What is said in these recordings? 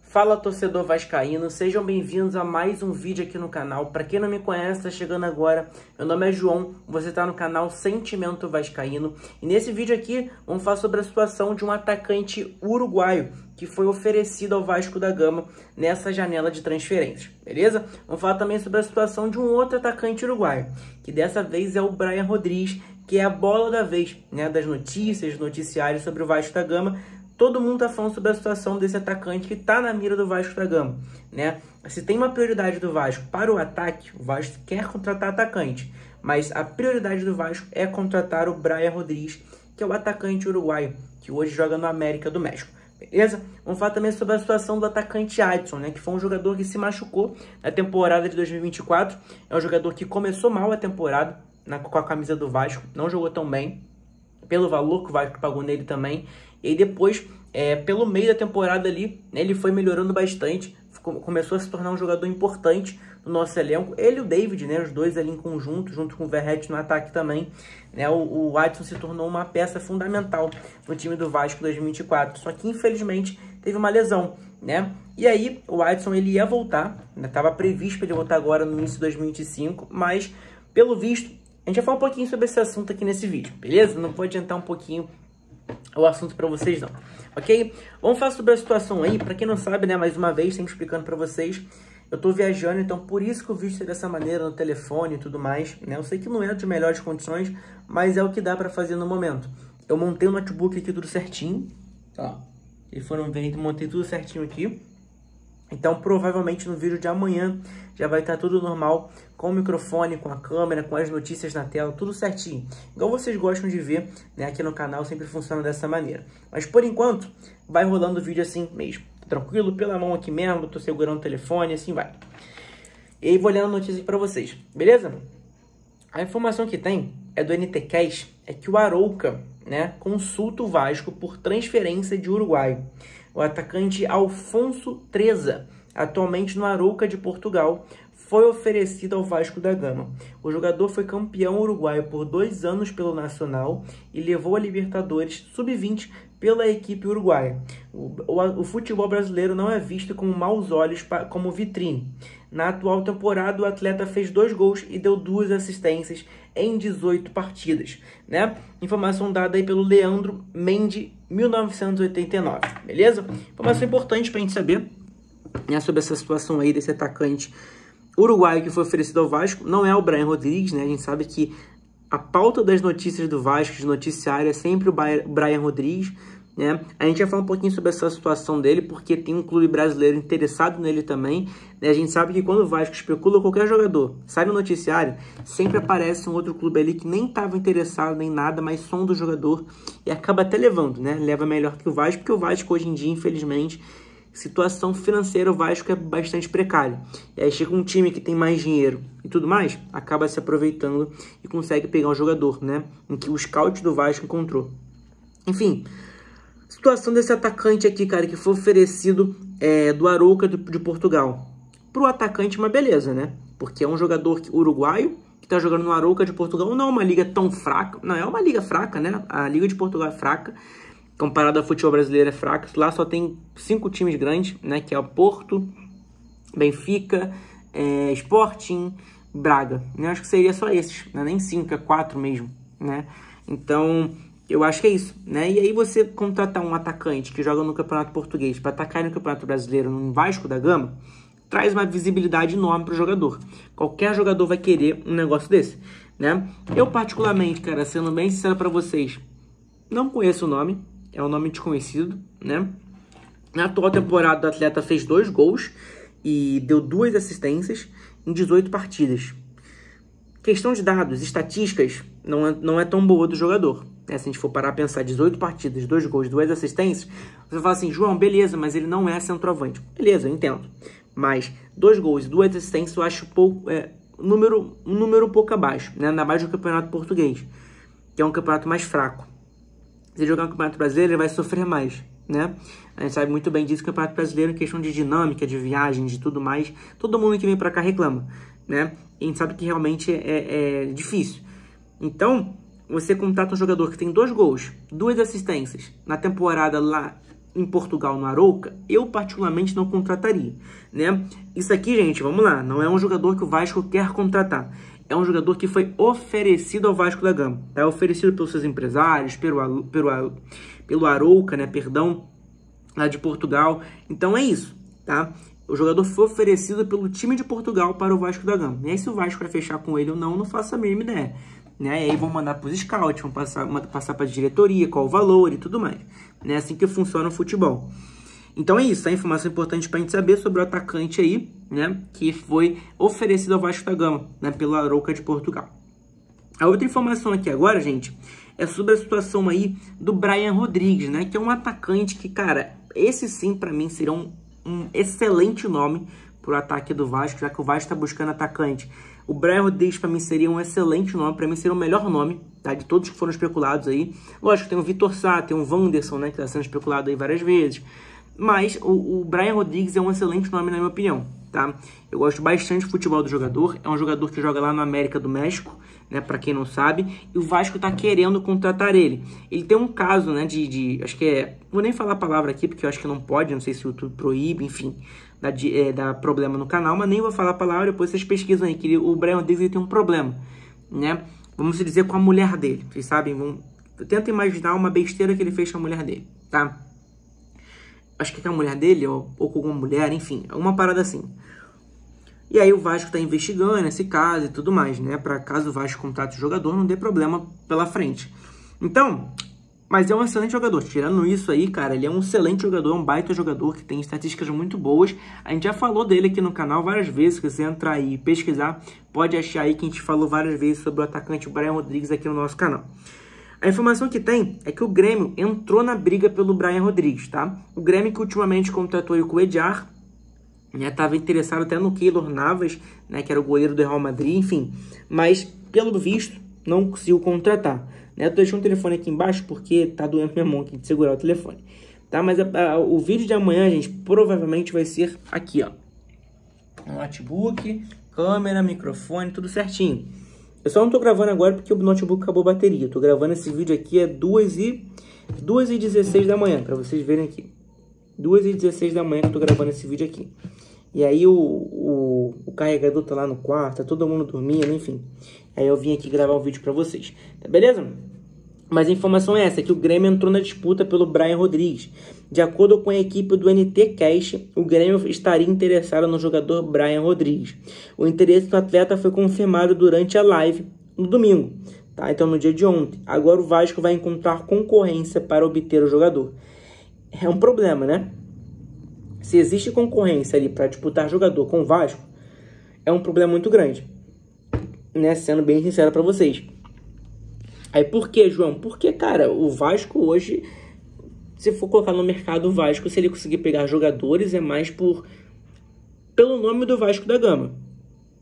Fala, torcedor vascaíno, sejam bem-vindos a mais um vídeo aqui no canal. Para quem não me conhece, está chegando agora, meu nome é João, você está no canal Sentimento Vascaíno. E nesse vídeo aqui, vamos falar sobre a situação de um atacante uruguaio que foi oferecido ao Vasco da Gama nessa janela de transferências, beleza? Vamos falar também sobre a situação de um outro atacante uruguaio, que dessa vez é o Brian Rodrigues, que é a bola da vez, né, das notícias, noticiários sobre o Vasco da Gama. Todo mundo está falando sobre a situação desse atacante que está na mira do Vasco da Gama, né? Se tem uma prioridade do Vasco para o ataque, o Vasco quer contratar atacante, mas a prioridade do Vasco é contratar o Brian Rodrigues, que é o atacante uruguaio, que hoje joga no América do México, beleza? Vamos falar também sobre a situação do atacante Adson, né? Que foi um jogador que se machucou na temporada de 2024, é um jogador que começou mal a temporada com a camisa do Vasco, não jogou tão bem, pelo valor que o Vasco pagou nele também. E aí depois, pelo meio da temporada ali, né, ele foi melhorando bastante, começou a se tornar um jogador importante no nosso elenco. Ele e o David, né, os dois ali em conjunto, junto com o Verratti no ataque também. Né, o Adson se tornou uma peça fundamental no time do Vasco 2024. Só que infelizmente teve uma lesão, né? E aí o Adson ele ia voltar, estava previsto para ele voltar agora no início de 2025, mas pelo visto, a gente vai falar um pouquinho sobre esse assunto aqui nesse vídeo, beleza? Não vou adiantar um pouquinho o assunto para vocês não, ok? Vamos falar sobre a situação aí. Para quem não sabe, né, mais uma vez, sempre explicando para vocês, eu tô viajando, então por isso que o vídeo é dessa maneira, no telefone e tudo mais, né? Eu sei que não é de melhores condições, mas é o que dá para fazer no momento. Eu montei o notebook aqui tudo certinho, ó, e foram ver, montei tudo certinho aqui. Então, provavelmente no vídeo de amanhã já vai estar tudo normal, com o microfone, com a câmera, com as notícias na tela, tudo certinho. Igual vocês gostam de ver, né, aqui no canal sempre funciona dessa maneira. Mas por enquanto, vai rolando o vídeo assim mesmo. Tranquilo, pela mão aqui mesmo, tô segurando o telefone, assim vai. E aí vou lendo a notícia aqui pra vocês, beleza? A informação que tem é do NT Cash, é que o Arouca, né, consulta o Vasco por transferência de uruguaio. O atacante Alfonso Treza, atualmente no Arouca de Portugal, foi oferecido ao Vasco da Gama. O jogador foi campeão uruguaio por 2 anos pelo Nacional e levou a Libertadores Sub-20 pela equipe uruguaia. O futebol brasileiro não é visto com maus olhos como vitrine. Na atual temporada, o atleta fez 2 gols e deu 2 assistências em 18 partidas, né? Informação dada aí pelo Leandro Mendes, 1989, beleza? Informação importante pra gente saber, né, sobre essa situação aí desse atacante uruguaio que foi oferecido ao Vasco. Não é o Brian Rodrigues, né? A gente sabe que a pauta das notícias do Vasco, de noticiário, é sempre o Brian Rodrigues, né? A gente vai falar um pouquinho sobre essa situação dele, porque tem um clube brasileiro interessado nele também, né? A gente sabe que quando o Vasco especula qualquer jogador, sai no noticiário, sempre aparece um outro clube ali que nem estava interessado nem nada, mas sonda o jogador e acaba até levando, né? Leva melhor que o Vasco, porque o Vasco hoje em dia, infelizmente, situação financeira, o Vasco é bastante precária. E aí chega um time que tem mais dinheiro e tudo mais, acaba se aproveitando e consegue pegar um jogador, né? Em que o scout do Vasco encontrou. Enfim, situação desse atacante aqui, cara, que foi oferecido do Arouca de Portugal. Pro atacante, uma beleza, né? Porque é um jogador uruguaio que tá jogando no Arouca de Portugal. Não é uma liga tão fraca. Não, é uma liga fraca, né? A Liga de Portugal é fraca. Comparado ao futebol brasileiro é fraca. Lá só tem 5 times grandes, né? Que é o Porto, Benfica, Sporting, Braga. Eu acho que seria só esses, né? Nem 5, é 4 mesmo, né? Então, eu acho que é isso, né? E aí você contratar um atacante que joga no Campeonato Português para atacar no Campeonato Brasileiro, no Vasco da Gama, traz uma visibilidade enorme para o jogador. Qualquer jogador vai querer um negócio desse, né? Eu particularmente, cara, sendo bem sincero para vocês, não conheço o nome, é um nome desconhecido, né? Na atual temporada, o atleta fez 2 gols e deu 2 assistências em 18 partidas. Questão de dados, estatísticas, não é tão boa do jogador. Se a gente for parar a pensar, 18 partidas, 2 gols, 2 assistências, você fala assim, João, beleza, mas ele não é centroavante. Beleza, eu entendo. Mas 2 gols e 2 assistências eu acho pouco, um número um pouco abaixo, né? Ainda mais do Campeonato Português, que é um campeonato mais fraco. Se jogar no Campeonato Brasileiro, ele vai sofrer mais, né? A gente sabe muito bem disso, que o Campeonato Brasileiro, em questão de dinâmica, de viagem, de tudo mais, todo mundo que vem pra cá reclama, né? E a gente sabe que realmente é difícil. Então, você contrata um jogador que tem 2 gols, 2 assistências na temporada lá em Portugal no Arouca, eu particularmente não contrataria, né? Isso aqui, gente, vamos lá, não é um jogador que o Vasco quer contratar. É um jogador que foi oferecido ao Vasco da Gama, tá? Oferecido pelos seus empresários, pelo Arouca, né? Perdão, lá de Portugal. Então é isso, tá? O jogador foi oferecido pelo time de Portugal para o Vasco da Gama. E aí, se o Vasco vai fechar com ele ou não, não faço a mínima ideia, né? E aí vão mandar para os scouts, vão passar para a diretoria, qual o valor e tudo mais. É assim que funciona o futebol. Então é isso, a informação importante para a gente saber sobre o atacante aí, né? Que foi oferecido ao Vasco da Gama, né? Pelo Arouca de Portugal. A outra informação aqui agora, gente, é sobre a situação aí do Brian Rodrigues, né? Que é um atacante que, cara, esse sim para mim seria um excelente nome para o ataque do Vasco, já que o Vasco está buscando atacante. O Brian Rodrigues para mim seria um excelente nome, para mim seria o melhor nome, tá? De todos que foram especulados aí. Lógico, tem o Vitor Sá, tem o Wanderson, né? Que está sendo especulado aí várias vezes. Mas o Brian Rodrigues é um excelente nome na minha opinião, tá? Eu gosto bastante do futebol do jogador. É um jogador que joga lá no América do México, né? Pra quem não sabe. E o Vasco tá querendo contratar ele. Ele tem um caso, né? Acho que é... Vou nem falar a palavra aqui, porque eu acho que não pode. Não sei se o YouTube proíbe, enfim. Dá problema no canal. Mas nem vou falar a palavra. Depois vocês pesquisam aí. Que o Brian Rodrigues ele tem um problema, né? Vamos dizer com a mulher dele. Vocês sabem? Tenta imaginar uma besteira que ele fez com a mulher dele, tá? Acho que é a mulher dele, ou com alguma mulher, enfim, uma parada assim. E aí o Vasco tá investigando esse caso e tudo mais, né? Para caso o Vasco contrate o jogador, não dê problema pela frente. Então, mas é um excelente jogador. Tirando isso aí, cara, ele é um excelente jogador, um baita jogador que tem estatísticas muito boas. A gente já falou dele aqui no canal várias vezes. Se você entrar aí e pesquisar, pode achar aí que a gente falou várias vezes sobre o atacante Brian Rodrigues aqui no nosso canal. A informação que tem é que o Grêmio entrou na briga pelo Brian Rodrigues, tá? O Grêmio que ultimamente contratou ele com o Ediar, né? Tava interessado até no Keylor Navas, né? Que era o goleiro do Real Madrid, enfim. Mas, pelo visto, não conseguiu contratar, né? Eu tô deixando o telefone aqui embaixo porque tá doendo minha mão aqui de segurar o telefone, tá? Mas o vídeo de amanhã, gente, provavelmente vai ser aqui, ó. Notebook, câmera, microfone, tudo certinho. Eu só não tô gravando agora porque o notebook acabou a bateria. Eu tô gravando esse vídeo aqui 2h16 da manhã, pra vocês verem aqui. 2h16 da manhã que eu tô gravando esse vídeo aqui. E aí o carregador tá lá no quarto, tá todo mundo dormindo, enfim. Aí eu vim aqui gravar o vídeo pra vocês, tá beleza? Mas a informação é essa, que o Grêmio entrou na disputa pelo Brian Rodrigues. De acordo com a equipe do NT Cash, o Grêmio estaria interessado no jogador Brian Rodrigues. O interesse do atleta foi confirmado durante a live no domingo, tá? Então no dia de ontem. Agora o Vasco vai encontrar concorrência para obter o jogador. É um problema, né? Se existe concorrência ali para disputar jogador com o Vasco, é um problema muito grande, né? Sendo bem sincero para vocês. Aí por que, João? Porque, cara, o Vasco hoje, se for colocar no mercado o Vasco, se ele conseguir pegar jogadores, é mais pelo nome do Vasco da Gama,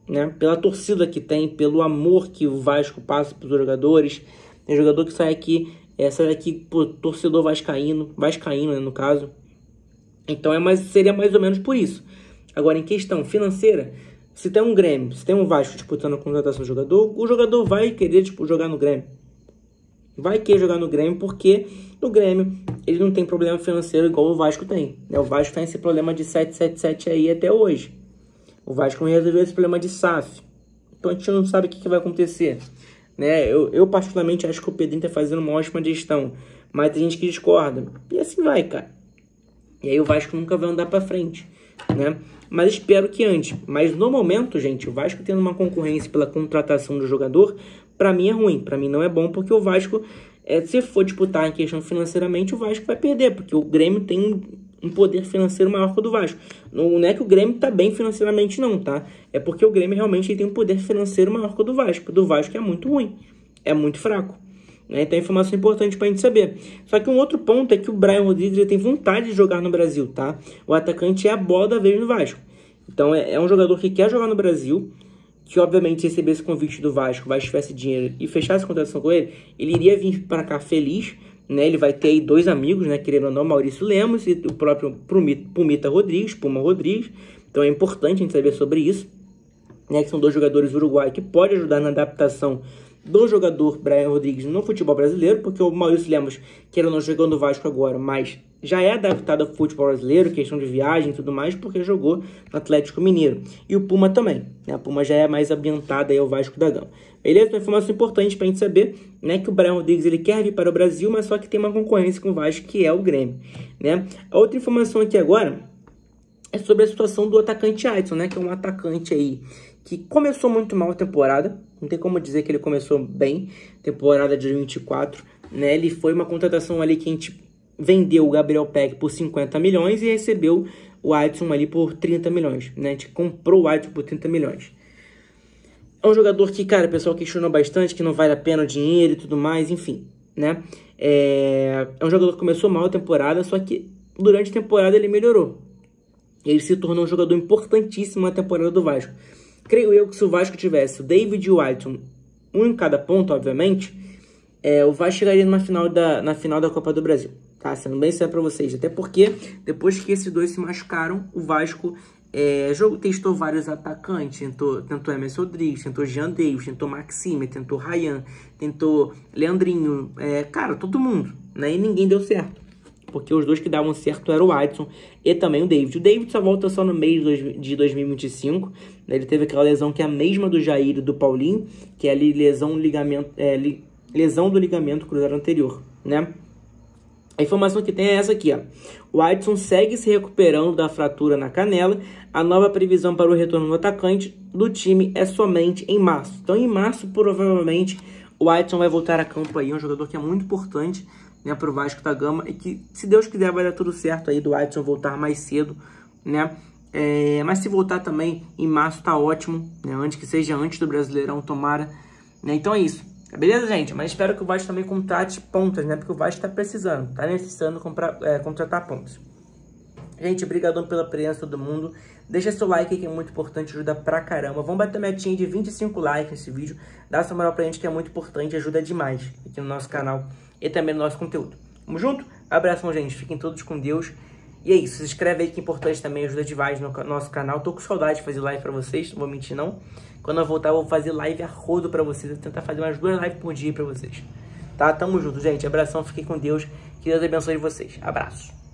né? Pela torcida que tem, pelo amor que o Vasco passa para os jogadores. Tem jogador que sai daqui por torcedor vascaíno, né, no caso. Então seria mais ou menos por isso. Agora, em questão financeira, se tem um Grêmio, se tem um Vasco disputando a contratação do jogador, o jogador vai querer jogar no Grêmio. Vai querer jogar no Grêmio porque no Grêmio ele não tem problema financeiro igual o Vasco tem, né? O Vasco tem esse problema de 777 aí até hoje. O Vasco não resolveu esse problema de SAF. Então a gente não sabe o que vai acontecer, né? Eu particularmente acho que o Pedrinho tá fazendo uma ótima gestão, mas tem gente que discorda. E assim vai, cara. E aí o Vasco nunca vai andar pra frente, né? Mas espero que antes. Mas no momento, gente, o Vasco tendo uma concorrência pela contratação do jogador, pra mim é ruim. Pra mim não é bom, porque o Vasco, se for disputar em questão financeiramente, o Vasco vai perder, porque o Grêmio tem um poder financeiro maior que o do Vasco. Não é que o Grêmio tá bem financeiramente não, tá? É porque o Grêmio realmente tem um poder financeiro maior que o do Vasco. O do Vasco é muito ruim, é muito fraco. Então é informação importante pra gente saber. Só que um outro ponto é que o Brian Rodrigues ele tem vontade de jogar no Brasil, tá? O atacante é a bola da vez no Vasco. Então é um jogador que quer jogar no Brasil, que obviamente se recebesse convite do Vasco, o Vasco tivesse dinheiro e fechasse a contratação com ele, ele iria vir para cá feliz, né? Ele vai ter aí dois amigos, né? Querendo ou não, Maurício Lemos e o próprio Puma Rodrigues. Então é importante a gente saber sobre isso, né? Que são dois jogadores uruguaios que podem ajudar na adaptação do jogador Brian Rodrigues no futebol brasileiro, porque o Maurício Lemos, que ele não jogou no Vasco agora, mas já é adaptado ao futebol brasileiro, questão de viagem e tudo mais, porque jogou no Atlético Mineiro. E o Puma também, né? A Puma já é mais ambientada aí ao Vasco da Gama. Beleza? Uma informação importante pra gente saber, né, que o Brian Rodrigues ele quer vir para o Brasil, mas só que tem uma concorrência com o Vasco, que é o Grêmio, né? A outra informação aqui agora é sobre a situação do atacante Aidson, né, que é um atacante aí que começou muito mal a temporada, não tem como dizer que ele começou bem, temporada de 2024, né? Ele foi uma contratação ali que a gente vendeu o Gabriel Peck por 50 milhões e recebeu o Aidson ali por 30 milhões, né? A gente comprou o Aidson por 30 milhões. É um jogador que, cara, o pessoal questionou bastante, que não vale a pena o dinheiro e tudo mais, enfim, né? É um jogador que começou mal a temporada, só que durante a temporada ele melhorou. Ele se tornou um jogador importantíssimo na temporada do Vasco. Creio eu que se o Vasco tivesse o David e o Aidson, um em cada ponto, obviamente, o Vasco chegaria na final da Copa do Brasil. Tá, sendo bem sério pra vocês. Até porque, depois que esses dois se machucaram, o Vasco testou vários atacantes. Tentou Emerson Rodrigues, tentou Jean Davis, tentou Maxime, tentou Ryan, tentou Leandrinho. Cara, todo mundo, né? E ninguém deu certo. Porque os dois que davam certo eram o Aidson e também o David. O David só volta só no mês de 2025. Né? Ele teve aquela lesão que é a mesma do Jair e do Paulinho, que é ali lesão do ligamento cruzado anterior, né? A informação que tem é essa aqui, ó. O Aidson segue se recuperando da fratura na canela. A nova previsão para o retorno do atacante do time é somente em março. Então, em março, provavelmente, o Aidson vai voltar a campo aí. É um jogador que é muito importante, né, para o Vasco da Gama. E que, se Deus quiser, vai dar tudo certo aí do Aidson voltar mais cedo, né? Mas se voltar também em março, tá ótimo, né? Antes que seja antes do Brasileirão, tomara. Né? Então é isso. Beleza, gente? Mas espero que o Vasco também contrate pontas, né? Porque o Vasco tá precisando, tá necessitando contratar pontas. Gente, obrigadão pela presença de todo mundo. Deixa seu like aí que é muito importante, ajuda pra caramba. Vamos bater metinha de 25 likes nesse vídeo. Dá essa moral pra gente que é muito importante, ajuda demais aqui no nosso canal e também no nosso conteúdo. Tamo junto? Abração, gente. Fiquem todos com Deus. E é isso, se inscreve aí que é importante também, ajuda demais no nosso canal. Tô com saudade de fazer live pra vocês, não vou mentir não. Quando eu voltar eu vou fazer live a rodo pra vocês, vou tentar fazer umas 2 lives por dia pra vocês. Tá? Tamo junto, gente. Abração, fiquem com Deus. Que Deus abençoe vocês. Abraço.